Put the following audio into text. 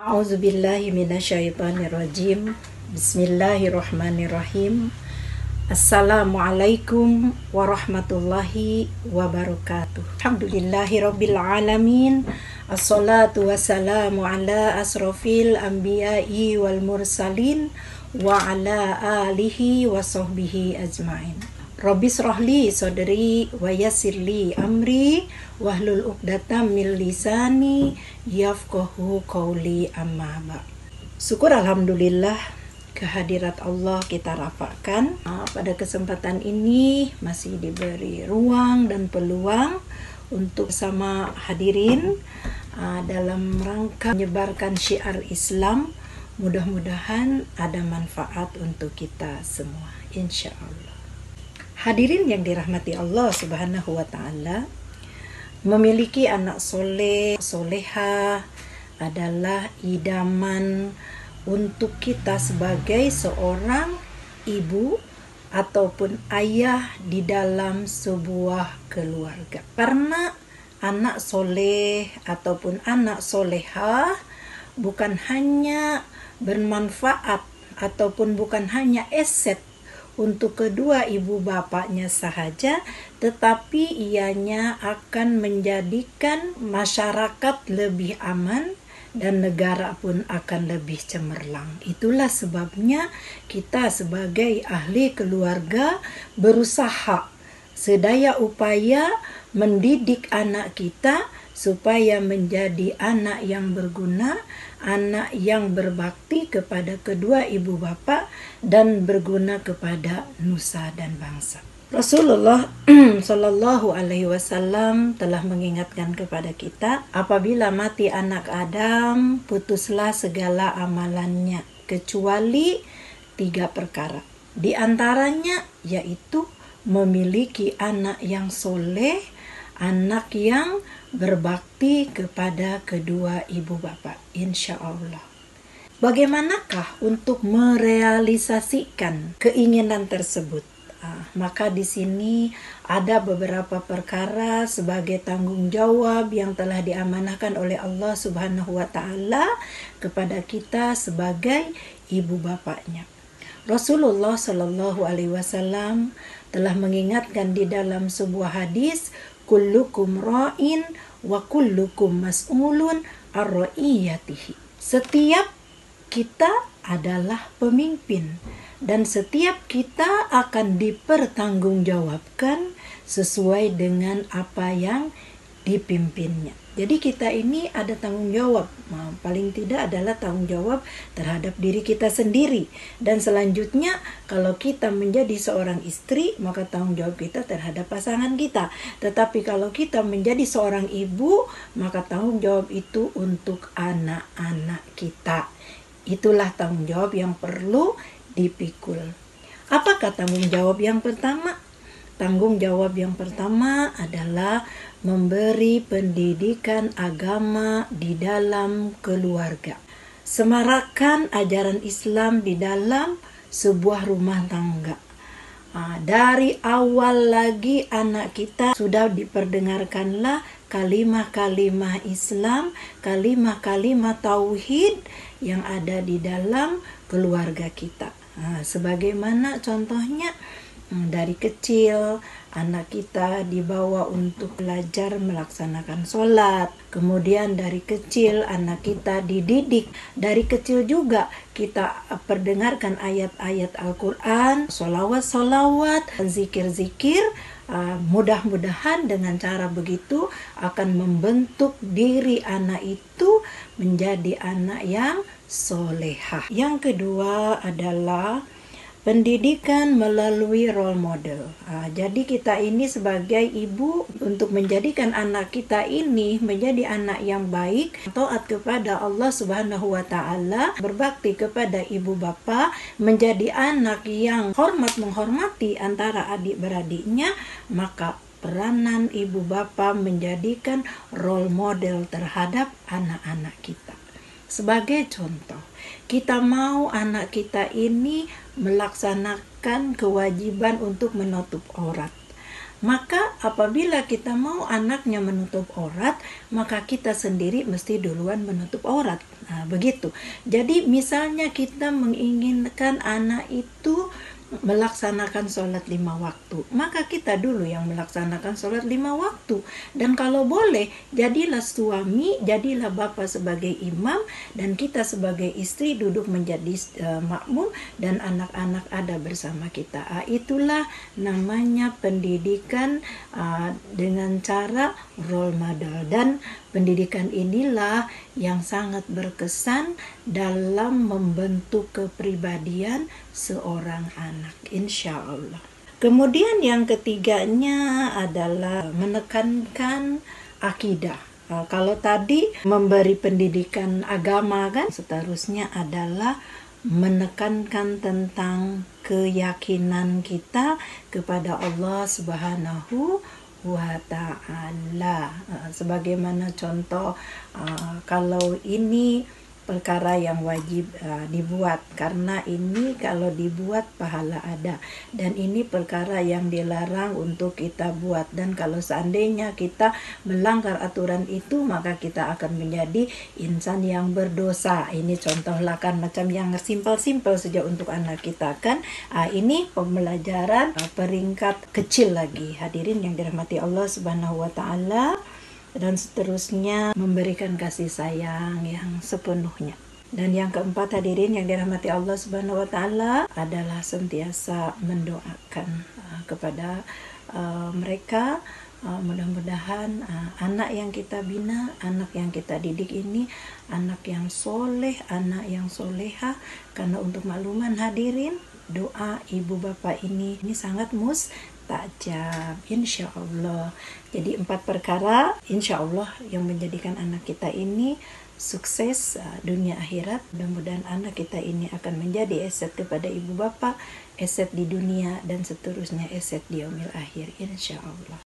A'udzubillahi minasyaitonirrajim. Bismillahirrahmanirrahim. Assalamualaikum warahmatullahi wabarakatuh. Alhamdulillahirabbil alamin. Assalatu wassalamu ala asrofil anbiya'i wal mursalin wa ala alihi wa sahbihi ajmain. Rabbis rohli sodri wa yassirli amri wahlul uqdatam min lisani yafqahu qawli amma ba'. Syukur alhamdulillah kehadirat Allah kita rafakan. Pada kesempatan ini masih diberi ruang dan peluang untuk sama hadirin dalam rangka menyebarkan syiar Islam. Mudah-mudahan ada manfaat untuk kita semua, insya Allah. Hadirin yang dirahmati Allah Subhanahu wa ta'ala, memiliki anak soleh, soleha adalah idaman untuk kita sebagai seorang ibu ataupun ayah di dalam sebuah keluarga. Karena anak soleh ataupun anak soleha bukan hanya bermanfaat ataupun bukan hanya aset untuk kedua ibu bapaknya sahaja, tetapi ianya akan menjadikan masyarakat lebih aman dan negara pun akan lebih cemerlang. Itulah sebabnya kita sebagai ahli keluarga berusaha sedaya upaya mendidik anak kita supaya menjadi anak yang berguna, anak yang berbakti kepada kedua ibu bapa dan berguna kepada nusa dan bangsa. Rasulullah Shallallahu Alaihi Wasallam telah mengingatkan kepada kita, apabila mati anak Adam, putuslah segala amalannya kecuali 3 perkara. Di antaranya yaitu memiliki anak yang soleh, anak yang berbakti kepada kedua ibu bapa, insya Allah. Bagaimanakah untuk merealisasikan keinginan tersebut? Maka di sini ada beberapa perkara sebagai tanggung jawab yang telah diamanahkan oleh Allah Subhanahu wa ta'ala kepada kita sebagai ibu bapaknya. Rasulullah Shallallahu Alaihi Wasallam telah mengingatkan di dalam sebuah hadis, kullukum ra'in wa kullukum mas'ulun ar-ra'iyatihi. Setiap kita adalah pemimpin dan setiap kita akan dipertanggungjawabkan sesuai dengan apa yang dipimpinnya. Jadi kita ini ada tanggung jawab, paling tidak adalah tanggung jawab terhadap diri kita sendiri. Dan selanjutnya kalau kita menjadi seorang istri, maka tanggung jawab kita terhadap pasangan kita. Tetapi kalau kita menjadi seorang ibu, maka tanggung jawab itu untuk anak-anak kita. Itulah tanggung jawab yang perlu dipikul. Apakah tanggung jawab yang pertama? Tanggung jawab yang pertama adalah memberi pendidikan agama di dalam keluarga. Semarakan ajaran Islam di dalam sebuah rumah tangga. Dari awal lagi anak kita sudah diperdengarkanlah kalimah-kalimah Islam, kalimah-kalimah tauhid yang ada di dalam keluarga kita. Sebagaimana contohnya dari kecil anak kita dibawa untuk belajar melaksanakan sholat. Kemudian dari kecil anak kita dididik. Dari kecil juga kita perdengarkan ayat-ayat Al-Quran, sholawat, zikir-zikir. Mudah-mudahan dengan cara begitu akan membentuk diri anak itu menjadi anak yang solehah. Yang kedua adalah pendidikan melalui role model. Jadi kita ini sebagai ibu untuk menjadikan anak kita ini menjadi anak yang baik, taat kepada Allah Subhanahu wa ta'ala, berbakti kepada ibu bapa, menjadi anak yang menghormati antara adik-beradiknya, maka peranan ibu bapa menjadikan role model terhadap anak-anak kita. Sebagai contoh, kita mau anak kita ini melaksanakan kewajiban untuk menutup aurat. Maka apabila kita mau anaknya menutup aurat, maka kita sendiri mesti duluan menutup aurat. Nah, begitu. Jadi misalnya kita menginginkan anak itu melaksanakan sholat 5 waktu, maka kita dulu yang melaksanakan sholat 5 waktu. Dan kalau boleh, jadilah suami, jadilah bapak sebagai imam, dan kita sebagai istri duduk menjadi makmum, dan anak-anak ada bersama kita. Itulah namanya pendidikan dengan cara role model. Dan pendidikan inilah yang sangat berkesan dalam membentuk kepribadian seorang anak, insya Allah. Kemudian yang ketiganya adalah menekankan akidah. Kalau tadi memberi pendidikan agama kan, seterusnya adalah menekankan tentang keyakinan kita kepada Allah Subhanahu wa ta'ala. Sebagaimana contoh, kalau ini perkara yang wajib dibuat, karena ini kalau dibuat pahala ada, dan ini perkara yang dilarang untuk kita buat, dan kalau seandainya kita melanggar aturan itu maka kita akan menjadi insan yang berdosa. Ini contohlah kan, macam yang simpel-simpel saja untuk anak kita kan. Ini pembelajaran peringkat kecil lagi, hadirin yang dirahmati Allah Subhanahu wa ta'ala. Dan seterusnya memberikan kasih sayang yang sepenuhnya. Dan yang keempat, hadirin yang dirahmati Allah Subhanahu wa ta'ala, adalah sentiasa mendoakan kepada mereka. Mudah-mudahan anak yang kita bina, anak yang kita didik ini anak yang soleh, anak yang soleha. Karena untuk makluman hadirin, doa ibu bapak ini sangat mustajab, insya Allah. Jadi 4 perkara insya Allah yang menjadikan anak kita ini sukses dunia akhirat. Mudah-mudahan anak kita ini akan menjadi aset kepada ibu bapak, aset di dunia, dan seterusnya aset di yaumil akhir, insya Allah.